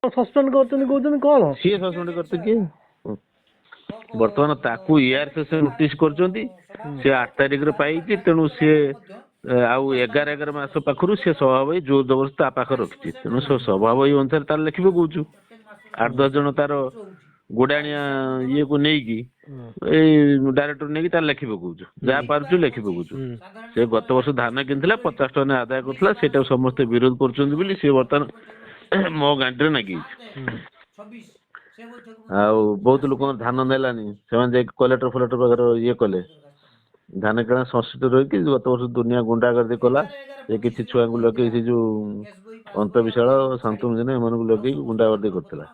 Suspend କରୁଛନ୍ତି କହୁଛନ୍ତି କଣ? ସିଏ ସସ୍ପେଣ୍ଡ କରିତେ କିଏ? ବର୍ତ୍ତମାନ ତାକୁ ERCS ନୋଟିସ୍ କରୁଛନ୍ତି। ସେ 8 ତାରିଖରେ ପାଇଛି, ତେଣୁ ସିଏ ଆଉ 11 ମାସ ପାଖରୁ ସେ ସଭାପତି ଜୋର ଜବରଦସ୍ତ ତା ପାଖରେ ରଖିଛି। ତେଣୁ ସଭାପତି ଅନୁସାରେ ତାର ଲେଖିବ କହୁଛୁ। 8-10 ଜଣ ତାର ଗୋଡାଣିଆ ଇଏକୁ ନେଇକି ଏଇ ଡାଇରେକ୍ଟର ନେଇକି ତାର ଲେଖି ପକଉଛୁ, ଯାହା ପାରୁଛୁ ଲେଖି ପକଉଛୁ। ସେ ଗତ ବର୍ଷ ଧାନ କିଣିଥିଲା 50 ଟଙ୍କା ଆଦାୟ କରୁଥିଲା, ସେଇଟାକୁ ସମସ୍ତେ ବିରୋଧ କରୁଛନ୍ତି ବୋଲି ସେ ବର୍ତ୍ତମାନ ମୋ ଗାଣ୍ଡିରେ ନାଗିଛି। ଆଉ ବହୁତ ଲୋକଙ୍କର ଧାନ ନେଲାନି, ସେମାନେ ଯାଇକି କଲେକ୍ଟର ଫଲେକ୍ଟର ପାଖରେ ଇଏ କଲେ। ଧାନ କିଣା ସଂସ୍କୃତି ରହିକି ଗତ ବର୍ଷ ଦୁନିଆ ଗୁଣ୍ଡାଗର୍ଦି କଲା। ସେ କିଛି ଛୁଆଙ୍କୁ ଲଗେଇ ସେ ଯୋଉ ଅନ୍ତ ବିଶାଳ ଶାନ୍ତନୁ ଜେନା ଏମାନଙ୍କୁ ଲଗେଇକି ଗୁଣ୍ଡାଗର୍ଦି କରିଥିଲା।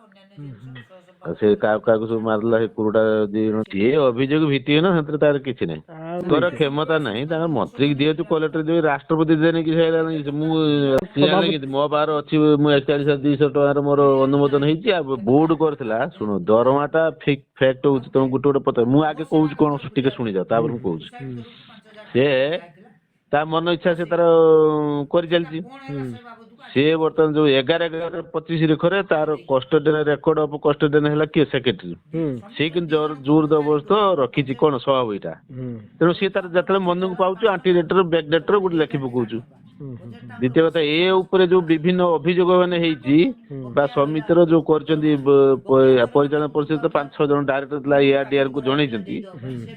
ଆଉ ସେ କାହାକୁ ସବୁ ମାରିଲା, ସେ କୁରୁଡା ଯିଏ ଅଭିଯୋଗ ଭିତ୍ତିହୀନ, ସେଥିରେ ତାର କିଛି ନାହିଁ। ତୋର କ୍ଷମତା ନାହିଁ, ତାଙ୍କର ମନ୍ତ୍ରୀ ଦିଅନ୍ତୁ, କଲେକ୍ଟର ଦିଅ, ରାଷ୍ଟ୍ରପତି ଦେନେ କିଛି ମୁଁ ମୋ ପାଖରେ ଅଛି, ମୁଁ 41,200 ଟଙ୍କାର ମୋର ଅନୁମୋଦନ ହେଇଛି। ଆଉ ବୋର୍ଡ କରିଥିଲା, ଶୁଣ ଦରମାଟା ଫ୍ୟାକ୍ଟ ହଉଛି, ତମେ ଗୋଟେ ପଚାର, ମୁଁ ଆଗେ କହୁଛି କଣ ଟିକେ ଶୁଣିଯାଅ, ତାପରେ ମୁଁ କହୁଛି। ସେ ତା ମନ ଇଚ୍ଛା ସେ ତାର କରିଚାଲିଛି। ସେ ବର୍ତ୍ତମାନ ଯୋଉ 11/25 ଖରେ ତାର କଷ୍ଟଡିଆନ ରେକର୍ଡ ଅଫ୍ କଷ୍ଟଡିଆନ ହେଲା କିଏ? ସେକ୍ରେଟାରୀ। ସେ କିନ୍ତୁ ଜୋର ଜବରଦସ୍ତ ରଖିଛି କଣ ସଭାପତିଟା। ତେଣୁ ସିଏ ତାର ଯେତେବେଳେ ମନକୁ ପାଉଛୁ ଆଣ୍ଟି ଡେଟର ବ୍ୟାକ୍ ଡେଟର ଗୋଟେ ଲେଖି ପକଉଛୁ। ଦ୍ୱିତୀୟ କଥା, ଏ ଉପରେ ଯୋଉ ବିଭିନ୍ନ ଅଭିଯୋଗ ମାନେ ହେଇଛି ବା ସମିତିର ଯୋଉ କରିଛନ୍ତି ପରିଚାଳନା ପରିଷଦ 5-6 ଜଣ ଡାଇରେକ୍ଟର ଥିଲା ERDR କୁ ଜଣେଇଛନ୍ତି।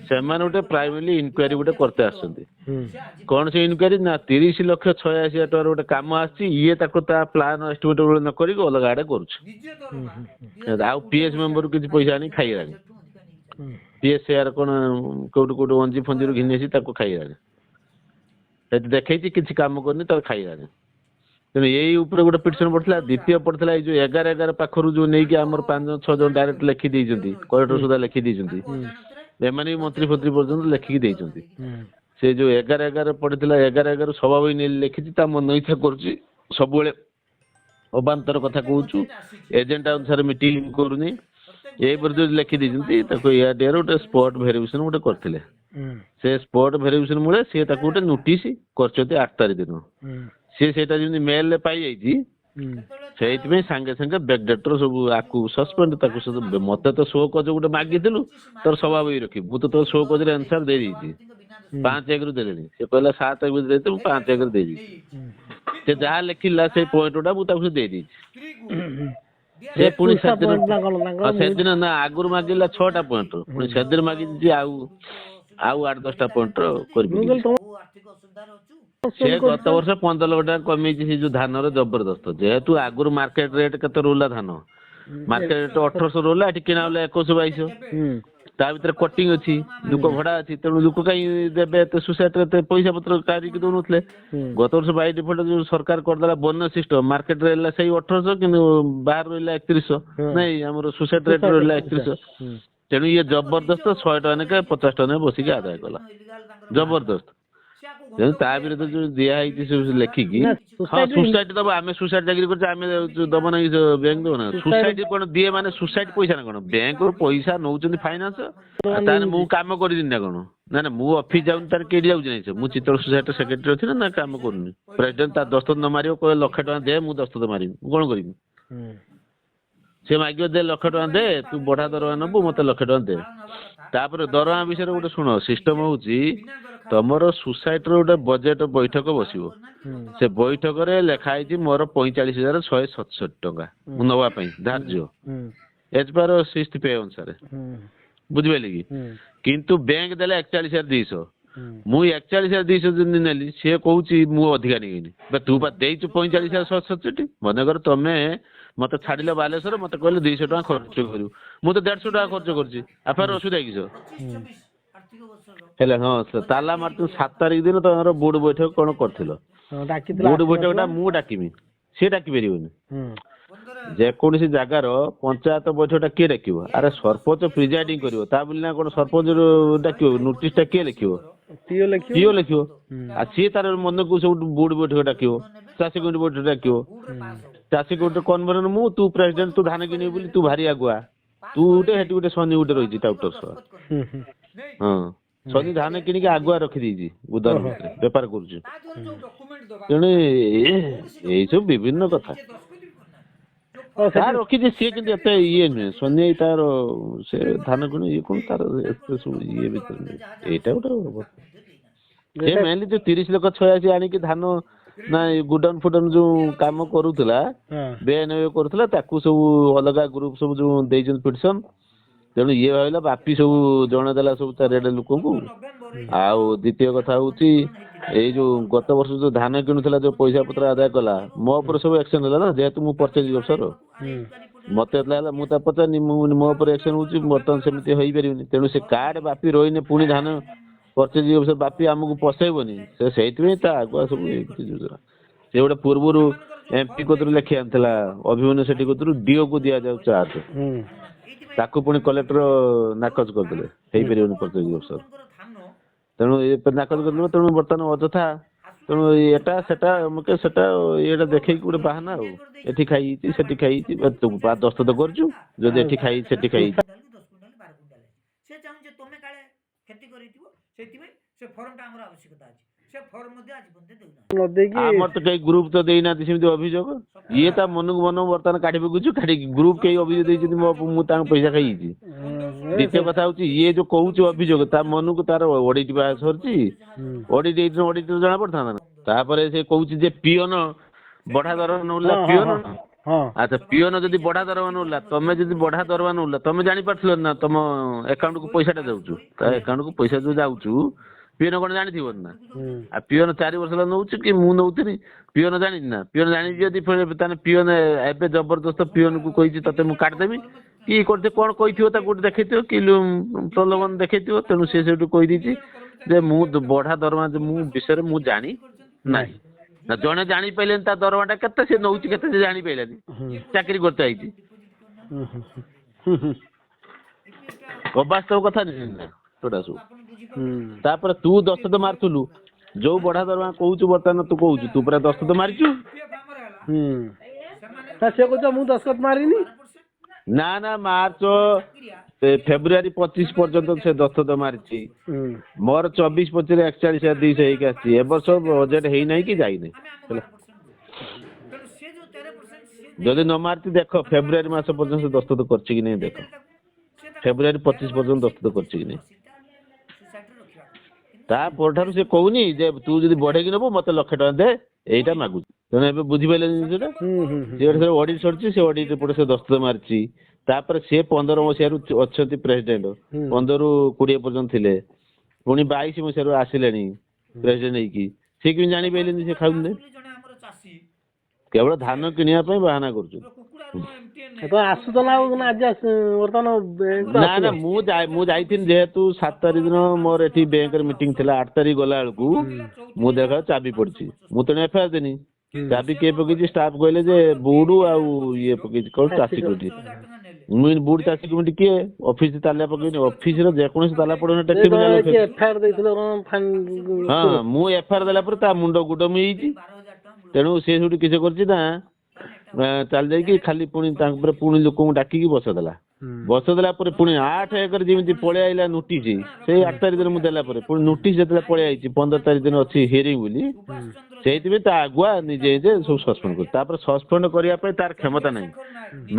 ସେମାନେ ଗୋଟେ ପ୍ରାଇମେରୀ ଇନକ୍ୱାରି ଗୋଟେ କରତେ ଆସୁଛନ୍ତି। କଣ ସେ ଇନକ୍ୱାରି ନା 30,86,000 ଟଙ୍କାର ଗୋଟେ କାମ ଆସିଛି, ଇଏ ତାକୁ ତା ପ୍ଲାନ ଏଷ୍ଟିମେଟ ନ କରିକି ଅଲଗା ଆଡେ କରୁଛି। ଆଉ PS ମେମ୍ବରରୁ କିଛି ପଇସା ଆଣି ଖାଇଗଲାଣି। PS ସେୟାର କଣ କୋଉଠୁ ଅଞ୍ଜି ଫଞ୍ଜିରୁ ଘିନି ଆସି ତାକୁ ଖାଇଗଲାଣି। ସେଠି ଦେଖେଇଛି କିଛି କାମ କରିନି, ତାକୁ ଖାଇଗଲାଣି। ତେଣୁ ଏଇ ଉପରେ ଗୋଟେ ପିଟିସନ ପଡିଥିଲା। ଦ୍ୱିତୀୟ ପଡିଥିଲା ଏଇ ଯୋଉ 11 ପାଖରୁ ଯୋଉ ନେଇକି ଆମର 5-6 ଜଣ ଡାଇରେକ୍ଟ ଲେଖି ଦେଇଛନ୍ତି, କଲେକ୍ଟର ସୁଦ୍ଧା ଲେଖି ଦେଇଛନ୍ତି। ଏମାନେ ବି ମନ୍ତ୍ରୀ ଫନ୍ତ୍ରୀ ପର୍ଯ୍ୟନ୍ତ ଲେଖିକି ଦେଇଛନ୍ତି। ସେ ଯୋଉ 11 ପଡିଥିଲା, 11 ସଭାପତି ନେଇ ଲେଖିଛି, ତା ମନ ଇଚ୍ଛା କରୁଛି, ସବୁବେଳେ ଅବାନ୍ତର କଥା କହୁଛୁ, ଏଜେଣ୍ଟ ଅନୁସାରେ ମିଟିଂ କରୁନି। ଏଇପରି ଯୋଉ ଲେଖି ଦେଇଛନ୍ତି, ତାକୁ ERDR ଗୋଟେ ସ୍ପଟ ଭେରିଫିକେସନ ଗୋଟେ କରିଥିଲେ। ସେ ସ୍ପଟ ଭେରିଫିକେସନ ମୂଳେ ସିଏ ତାକୁ ଗୋଟେ ନୋଟିସ କରିଛନ୍ତି 8 ତାରିଖ ଦିନ। ସିଏ ସେଇଟା ଯେମିତି ମେଲରେ ପାଇଯାଇଛି, ସେଇଥିପାଇଁ ସାଙ୍ଗେ ସାଙ୍ଗେ ବ୍ୟାକ୍ ଡେଟର ସବୁ ଆକୁ ସସ୍ପେଣ୍ଡ, ତାକୁ ମତେ ତ ଶୋ କଜ ଗୋଟେ ମାଗିଥିଲୁ ତୋର ସଭାପତି ରଖିବୁ, ମୁଁ ତ ତୋର ଶୋ କଜରେ ଆନ୍ସର ଦେଇଦେଇଛି। 5/1 ଦେଲେଣି, ସେ କହିଲା 7/1 ଦେଇତେ, ମୁଁ 5/1 ଦେଇଦେଇଛି। ସେ ଯାହା ଲେଖିଲା ସେଇ ପଏଣ୍ଟ ଗୁଡା ମୁଁ ତାକୁ ଦେଇଦେଇଛି। ସେ ପୁଣି ସେଦିନ ନା ଆଗରୁ ମାଗିଲା 6ଟା ପଏଣ୍ଟ, ପୁଣି ସେଦିନ ମାଗିଛି ଆଉ 8-10ଟା ପଏଣ୍ଟ କରିବି। ସେ ଗତ ବର୍ଷ 15 ଲକ୍ଷ ଟଙ୍କା କମେଇଛି ସେ ଯୋଉ ଧାନର ଜବରଦସ୍ତ। ଯେହେତୁ ଆଗରୁ ମାର୍କେଟ ରେଟ୍ କେତେ ରହୁଥିଲା ଧାନ, ମାର୍କେଟ ରେଟ୍ 1800 ରହୁଥିଲା, ଏଠି କିଣା ହଲେ 2100-2200। ତା ଭିତରେ କଟିଂ ଅଛି, ଲୋକ ଭଡା ଅଛି, ତେଣୁ ଲୋକ କାହିଁ ଦେବେ ଏତେ ସୋସାଇଟିରେ ଏତେ ପଇସା ପତ୍ର କାଢିକି ଦଉନଥିଲେ। ଗତ ବର୍ଷ ବାଇ ଡିଫଲ୍ଟ ଯୋଉ ସରକାର କରିଦେଲା ବୋନସ୍ ସିଷ୍ଟମ, ମାର୍କେଟ ରହିଲା ସେଇ 1800, କିନ୍ତୁ ବାହାରେ ରହିଲା 3100, ନାଇଁ ଆମର ସୋସାଇଟି ରେଟ୍ ରହିଲା 3100। ତେଣୁ ଇଏ ଜବରଦସ୍ତ 100 ଟଙ୍କା ଲେଖା 50 ଟଙ୍କା ବସିକି ଆଦାୟ କଲା, ଜବରଦସ୍ତ। ତେଣୁ ତା ବିରୁଦ୍ଧ ଯୋଉ ଦିଆ ହେଇଛି ସବୁ ଲେଖିକି, ହଁ ସୋସାଇଟି ଦବ, ଆମେ ସୋସାଇଟି ଚାକିରି କରୁଛେ, ଆମେ ଦବ ନା ବ୍ୟାଙ୍କ ଦବ ନା? ସୋସାଇଟି କଣ ଦିଏ ମାନେ ସୋସାଇଟି ପଇସା ନା କଣ? ବ୍ୟାଙ୍କରୁ ପଇସା ନଉଛନ୍ତି ଫାଇନାନ୍ସ, ତାହେଲେ ମୁଁ କାମ କରିଦିନି ନା କଣ? ନା ମୁଁ ଅଫିସ ଯାଉନି, ତାର କେଠି ଯାଉଛି ନାହିଁ? ମୁଁ ଚିତ୍ତଳ ସୋସାଇଟିର ସେକ୍ରେଟାରୀ ଅଛି ନା କାମ କରୁନି? ପ୍ରେସିଡେଣ୍ଟ ତା ଦସ୍ତଖତ ନ ମାରିବ, କହିଲେ 1,00,000 ଟଙ୍କା ଦେ, ମୁଁ ଦସ୍ତଖତ ମାରିବି, ମୁଁ କଣ କରିବି? ସେ ମାଗିବ ଦେ 1,00,000 ଟଙ୍କା ଦେ, ତୁ ବଢା ଦରମା ନବୁ, ମତେ 1,00,000 ଟଙ୍କା ଦେ। ତାପରେ ଦରମା ବିଷୟରେ ଗୋଟେ ଶୁଣ, ସିଷ୍ଟମ ହଉଛି ତମର ସୋସାଇଟିର ଗୋଟେ ବଜେଟ ବୈଠକ ବସିବ। ସେ ବୈଠକରେ ଲେଖା ହେଇଛି ମୋର 45,167 ଟଙ୍କା ମୁଁ ନବା ପାଇଁ ଧାର୍ଯ୍ୟ, ଏଜ ପାର 6th ପେ ଅନୁସାରେ, ବୁଝିପାରିଲେ କି? କିନ୍ତୁ ବ୍ୟାଙ୍କ ଦେଲେ 41,200। ମୁଁ 41,200 ଯେମିତି ନେଲି, ସିଏ କହୁଛି ମୁଁ ଅଧିକା ନେଇଗଲି। ତୁ ବା ଦେଇଛୁ 45,167। ମନେକର ତମେ ମତେ ଛାଡିଲ ବାଲେଶ୍ୱର, ମତେ କହିଲେ 200 ଟଙ୍କା ଖର୍ଚ୍ଚ କରିବୁ, ମୁଁ ତ 150 ଟଙ୍କା ଖର୍ଚ୍ଚ କରିଛି। ଆଫାର ଅସୁବିଧା କିସ ହେଲେ? ହଁ, ତାଲା ମାରୁଛୁ 7 ତାରିଖ ଦିନ ତମର ବୋର୍ଡ ବୈଠକ କଣ କରିଥିଲ? ବୋର୍ଡ ବୈଠକଟା ମୁଁ ଡାକିବି, ସିଏ ଡାକି ପାରିବନି। ଯେକୌଣସି ଜାଗାର ପଞ୍ଚାୟତ ବୈଠକଟା କିଏ ଡାକିବ? ଆରେ ସରପଞ୍ଚ ପ୍ରିଜାଇଡିଂ କରିବ, ତା ବୋଲି ନା କଣ ସରପଞ୍ଚ ଡାକିବ? ନୋଟିସ ଟା କିଏ ଲେଖିବ? ପିଓ ଲେଖିବ। ଆଉ ସିଏ ତାର ମନକୁ ସବୁ ବୋର୍ଡ ବୈଠକ ଡାକିବ, ଚାଷୀ କମିଟି ବୈଠକ ଡାକିବ। ଚାଷୀ କମିଟି କନଭେନର ମୁଁ, ତୁ ପ୍ରେସିଡେଣ୍ଟ, ତୁ ଧାନ କିଣିବୁ ବୋଲି ତୁ ଭାରି ଆଗୁଆ, ତୁ ଗୋଟେ ହେଠି ଗୋଟେ ଶନି ଗୋଟେ ରହିଛି ଟାଉଟର ସହ। ହଁ, ଶନି ଧାନ କିଣିକି ଆଗୁଆ ରଖିଦେଇଛି ଗୋଦାମ ଭିତରେ, ବେପାର କରୁଛି। ତେଣୁ ଏଇ ସବୁ ବିଭିନ୍ନ କଥା। ତାର ରଖିଛି ସିଏ କିନ୍ତୁ ଏତେ ଇଏ ନୁହେଁ ସନେଇ ତାର ସେ ଧାନ କିଣି ଇଏ କଣ ତାର ଏତେ ସବୁ ଇଏ ଭିତରେ ନୁହେଁ। ଏଇଟା ଗୋଟେ ସେ ମେନଲି ଯୋଉ 30 ଲକ୍ଷ 86 ଆଣିକି ଧାନ ନା ଗୁଡାଉନ ଫୁଡାଉନ ଯୋଉ କାମ କରୁଥିଲା ବେଆଇନ କରୁଥିଲା ତାକୁ ସବୁ ଅଲଗା ଗ୍ରୁପ ସବୁ ଯୋଉ ଦେଇଛନ୍ତି ପିଟିସନ। ତେଣୁ ଇଏ ଭାବିଲା ବାପି ସବୁ ଜଣେଇଦେଲା ସବୁ ଚାରିଆଡେ ଲୋକଙ୍କୁ। ଆଉ ଦ୍ୱିତୀୟ କଥା ହଉଛି ଏଇ ଯୋଉ ଗତ ବର୍ଷ ଯୋଉ ଧାନ କିଣୁଥିଲା ଯୋଉ ପଇସା ପତ୍ର ଆଦାୟ କଲା ମୋ ଉପରେ ସବୁ ଆକ୍ସନ ହେଲା ନା ଯେହେତୁ ମୁଁ ପରଚେଜ ଅଫିସର ମତେ ହେଲା ମୁଁ ତା ପଚାରିନି ମୁଁ ମୋ ଉପରେ ଆକ୍ସନ ହଉଛି ବର୍ତ୍ତମାନ ସେମିତି ହେଇପାରିବନି। ତେଣୁ ସେ କାର୍ଡ ବାପି ରହିନେ ପୁଣି ଧାନ ପରଚେଜ ଅଫିସର ବାପି ଆମକୁ ପଶେଇବନି ସେ ସେଇଥିପାଇଁ ତା ଆଗୁଆ ସବୁ ସେ ଗୋଟେ ପୂର୍ବରୁ ଏମପି କତରୁ ଲେଖି ଆଣିଥିଲା ଅଭିମନ୍ୟୁ ସେଠି କତରୁ ଡିଓ କୁ ଦିଆଯାଉ ଚାର୍ଜ ତାକୁ ପୁଣି କଲେକ୍ଟର ନାକଚ କରିଦେଲେ ହେଇପାରିବନି ପରଚେଜ ଅଫିସର। ତେଣୁ ନାକଚ କରିଦେଲେ ତେଣୁ ବର୍ତ୍ତମାନ ଅଯଥା ତେଣୁ ଏଟା ସେଟା ସେଟା ଏଇଟା ଦେଖେଇକି ଗୋଟେ ବାହାନା ଆଉ ଏଠି ଖାଇଛି ସେଠି ଖାଇଛି ଦସ୍ତଖତ କରୁଛୁ ଯଦି ଏଠି ଖାଇ ସେଠି ଖାଇଛି। ଆମର ତ କେହି ଗ୍ରୁପ ତ ଦେଇନାହାନ୍ତି ସେମିତି ଅଭିଯୋଗ ଇଏ ତା ମନକୁ ମନ ବର୍ତ୍ତମାନ କାଢି ପକେଇଛୁ କାଢିକି ଗ୍ରୁପ କେହି ଅଭିଯୋଗ ଦେଇଛନ୍ତି ମୁଁ ତାଙ୍କ ପଇସା ଖାଇଛି। ଦ୍ୱିତୀୟ କଥା ହଉଛି ଇଏ ଯୋଉ କହୁଛି ଅଭିଯୋଗ ତା ମନକୁ ତାର ଅଡିଟ ବା ସରିଛି ଅଡିଟ ଜଣା ପଡିଥାନ୍ତା ନା। ତାପରେ ସେ କହୁଛି ଯେ ପିଅନ ବଢା ଦରମା ନଉଲା ପିଅନ ଆଚ୍ଛା ପିଅନ ଯଦି ବଢା ଦରମା ନଉଲା ତମେ ଯଦି ବଢା ଦରମା ନଉଲା ତମେ ଜାଣିପାରୁଥିଲ ନା ତମ ଆକାଉଣ୍ଟକୁ ପଇସାଟା ଯାଉଛୁ ତା ଆକାଉଣ୍ଟକୁ ପଇସା ଯୋଉ ଯାଉଛୁ ପିଅନ କଣ ଜାଣିଥିବନି ନା। ଆଉ ପିଅନ 4 ବର୍ଷ ହେଲା ନଉଛି କି ମୁଁ ନଉଥିଲି ପିଅନ ଜାଣିଛି ନା ପିଅନ ଜାଣିଛି ଯଦି ତାହେଲେ ପିଅନ ଏବେ ଜବରଦସ୍ତ ପିଅନକୁ କହିଛି ତତେ ମୁଁ କାଟିଦେବି କି କରିତେ କଣ କହିଥିବ ତାକୁ ଗୋଟେ ଦେଖେଇଥିବ କି ପ୍ରଲୋଭନ ଦେଖେଇଥିବ। ତେଣୁ ସେ ସେଇଠୁ କହିଦେଇଛି ଯେ ମୁଁ ବଢା ଦରମା ମୁଁ ବିଷୟରେ ମୁଁ ଜାଣି ନାହିଁ ନା ଜଣେ ଜାଣିପାରିଲେନି ତା ଦରମାଟା କେତେ ସେ ନଉଛି କେତେ ସେ ଜାଣିପାରିଲାନି ଚାକିରି କରତେ ଆଇଛି ଅବାସ୍ତବ କଥା ସେଟା ସବୁ। ତାପରେ ତୁ ଦସ୍ତଖତ ମାରୁଥିଲୁ ଯୋଉ ବଢା ଦରମା କହୁଛୁ ବର୍ତ୍ତମାନ ତୁ କହୁଛୁ ତୁ ପୁରା ଦସ୍ତଖତ ମାରିଛୁ। ସେ କହୁଛ ମୁଁ ଦସ୍ତଖତ ମାରିନି ନା ନା ମାର୍ଚ୍ଚ ଫେବୃଆରୀ 25 ପର୍ଯ୍ୟନ୍ତ ସେ ଦସ୍ତଖତ ମାରିଛି। ମୋର 24-25 41,200 ହେଇକି ଆସିଛି ଏ ବର୍ଷ ବଜେଟ ହେଇନାହିଁ କି ଯାଇନାହିଁ ହେଲା। ଯଦି ନ ମାରିଛି ଦେଖ ଫେବୃଆରୀ ମାସ ପର୍ଯ୍ୟନ୍ତ ସେ ଦସ୍ତଖତ କରିଛି କି ନାହିଁ ଦେଖ ଫେବୃଆରୀ 25 ପର୍ଯ୍ୟନ୍ତ ଦସ୍ତଖତ କରିଛି କି ନାହିଁ। ତା ପରଠାରୁ ସେ କହୁନି ଯେ ତୁ ଯଦି ବଢେଇକି ନେବୁ ମତେ £1,00,000 ଦେ ଏଇଟା ମାଗୁଛି। ତେଣୁ ଏବେ ବୁଝିପାରିଲେ ଜିନିଷଟା ସେ ଅଡିଟ ସରିଛି ସେ ଅଡିଟ ରିପୋର୍ଟ ସେ ଦସ୍ତଖତ ମାରିଛି। ତାପରେ ସେ 15 ମସିହାରୁ ଅଛନ୍ତି ପ୍ରେସିଡେଣ୍ଟ 15ରୁ 20 ପର୍ଯ୍ୟନ୍ତ ଥିଲେ ପୁଣି 22 ମସିହାରୁ ଆସିଲେଣି ପ୍ରେସିଡେଣ୍ଟ ହେଇକି ସେ କେମିତି ଜାଣିପାରିଲେନି ସେ ଖାଉଥିଲେ କେବଳ ଧାନ କିଣିବା ପାଇଁ ବାହାନା କରୁଛନ୍ତି। ଆସୁଛ ନା ଆଜି ବର୍ତ୍ତମାନ ନା ନା ମୁଁ ଯାଇଥିଲି ଯେହେତୁ 7 ତାରିଖ ଦିନ ମୋର ଏଠି ବ୍ୟାଙ୍କରେ ମିଟିଂ ଥିଲା 8 ତାରିଖ ଗଲା ବେଳକୁ ମୁଁ ଦେଖା ଚାବି ପଡିଛି ମୁଁ ତେଣୁ ଏଫଆଇଆର ଦେନି ଚାବି କିଏ ପକେଇଛି ଷ୍ଟାଫ କହିଲେ ଯେ ବୁଡୁ ଆଉ ଇଏ ପକେଇଛି କଣ ଚାଷୀ କୋଠି ମୁଁ ବୁଡୁ ଚାଷୀ କମିଟି କିଏ ଅଫିସ ତାଲା ପକେଇନି ଅଫିସର ଯେକୌଣସି ତାଲା ପଡିବ ହଁ ମୁଁ ଏଫଆଇଆର ଦେଲା ପରେ ତା ମୁଣ୍ଡ ଗୁଡମି ହେଇଛି। ତେଣୁ ସେ ସେଠୁ କିଛି କରିଛି ନା ଚାଲି ଯାଇକି ଖାଲି ପୁଣି ତାଙ୍କ ଉପରେ ପୁଣି ଲୋକଙ୍କୁ ଡାକିକି ବସେଇଦେଲା ପରେ ପୁଣି 8/1 ଯେମିତି ପଳେଇ ଆଇଲା ନୋଟିସ ସେଇ 8 ତାରିଖ ଦିନ ମୁଁ ଦେଲା ପରେ ପୁଣି ନୋଟିସ ଯେତେବେଳେ ପଳେଇ ଆଇଛି 15 ତାରିଖ ଦିନ ଅଛି ହିୟରିଂ ବୋଲି ସେଇଥିପାଇଁ ତା ଆଗୁଆ ନିଜେ ସବୁ ସସ୍ପେଣ୍ଡ କରୁଛି। ତାପରେ ସସ୍ପେଣ୍ଡ କରିବା ପାଇଁ ତାର କ୍ଷମତା ନାହିଁ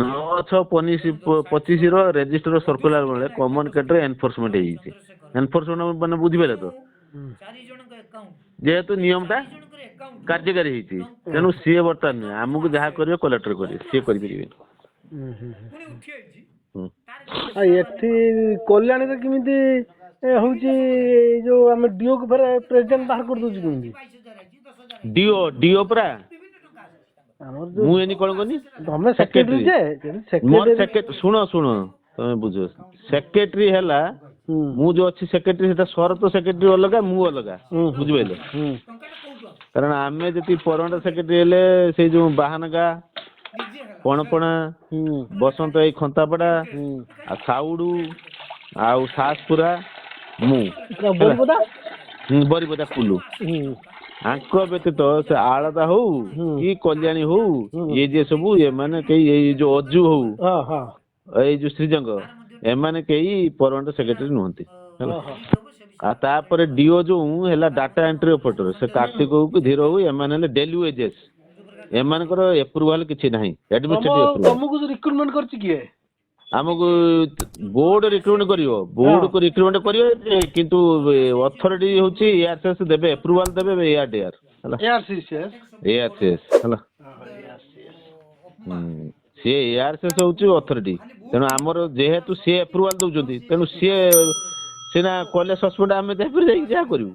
9/6/25 ର ରେଜିଷ୍ଟର ସର୍କୁଲାର ବେଳେ କମନ କେଟରେ ଏନଫୋର୍ସମେଣ୍ଟ ହେଇଯାଇଛି। ଏନଫୋର୍ସମେଣ୍ଟ ମାନେ ବୁଝିପାରିଲେ ତ ଯେହେତୁ ନିୟମଟା କାର୍ଯ୍ୟକାରୀ ହେଇଛି ତେଣୁ ସିଏ ବର୍ତ୍ତମାନ ନୁହେଁ ଆମକୁ ଯାହା କରିବ କଲେକ୍ଟର କରିବେ ସିଏ କରିପାରିବେନି। ଏଠି କଲ୍ୟାଣୀରେ କେମିତି ହଉଛି ଯୋଉ ଆମେ ଡିଓକୁ ଫେରେ ପ୍ରେସିଡେଣ୍ଟ ବାହାର କରିଦଉଛି କେମିତି ଡିଓ ପରା ମୁଁ ଏନି କଣ କନି ତମେ ସେକ୍ରେଟାରୀ ଶୁଣ ତମେ ବୁଝ ସେକ୍ରେଟାରୀ ହେଲା ମୁଁ ଯୋଉ ଅଛି ସେକ୍ରେଟାରୀ ସେଟା ଶରତ ସେକ୍ରେଟାରୀ ଅଲଗା ମୁଁ ଅଲଗା ବୁଝିପାରିଲେ କାରଣ ଆମେ ଯଦି ପରମାନେଣ୍ଟ ସେକ୍ରେଟାରୀ ହେଲେ ସେଇ ଯୋଉ ବାହାନଗା ପଣପଣା ବସନ୍ତ ଏଇ ଖନ୍ତାପଡା ଆଉ ସାଉଡୁ ଆଉ ସାସପୁରା ମୁଁ ବରିପଦା କୁଲୁ ଆଙ୍କ ବ୍ୟତୀତ ସେ ଆଳଦା ହଉ କି କଲ୍ୟାଣୀ ହଉ ଇଏ ଯିଏ ସବୁ ଏମାନେ କେହି ଏଇ ଯୋଉ ଅଜୁ ହଉ ଏଇ ଯୋଉ ଶ୍ରୀଜଙ୍ଗ ଏମାନେ କେହି ପରମାନେଣ୍ଟ ସେକ୍ରେଟାରୀ ନୁହନ୍ତି ହେଲା। ଆଉ ତାପରେ ଡିଓ ଯୋଉ ହେଲା ଡାଟା ଏଣ୍ଟ୍ରି ଅପରେଟର ସେ କାର୍ତ୍ତିକ ହଉ କି ଧୀର ହଉ ଏମାନେ ହେଲେ ଡେଲି ୱେଜେସ୍ ଏମାନଙ୍କର ଏପ୍ରୁଭାଲ କିଛି ନାହିଁ, ଆଡମିନିଷ୍ଟ୍ରେଟିଭ ଏପ୍ରୁଭାଲ। ତମକୁ ରିକ୍ରୁଟମେଣ୍ଟ କରିଛି କିଏ? ଆମକୁ ବୋର୍ଡ ରିକ୍ରୁଟମେଣ୍ଟ କରିବ, ବୋର୍ଡକୁ ରିକ୍ରୁଟମେଣ୍ଟ କରିବ କିନ୍ତୁ ଅଥରିଟି ହଉଛି ଏଆରସିଏସ୍ ଦେବେ, ଏପ୍ରୁଭାଲ ଦେବେ ଏଆରଡିଆର ହେଲା, ଏଆରସିଏସ୍ ହେଲା। ସିଏ ଏଆରସିଏସ୍ ହଉଛି ଅଥରିଟି, ତେଣୁ ଆମର ଯେହେତୁ ସିଏ ଏପ୍ରୁଭାଲ ଦଉଛନ୍ତି ତେଣୁ ସିଏ ସିନା କଲେ ସସ୍ପେଣ୍ଡ ଆମେ ଯାଇକି ଯାହା କରିବୁ।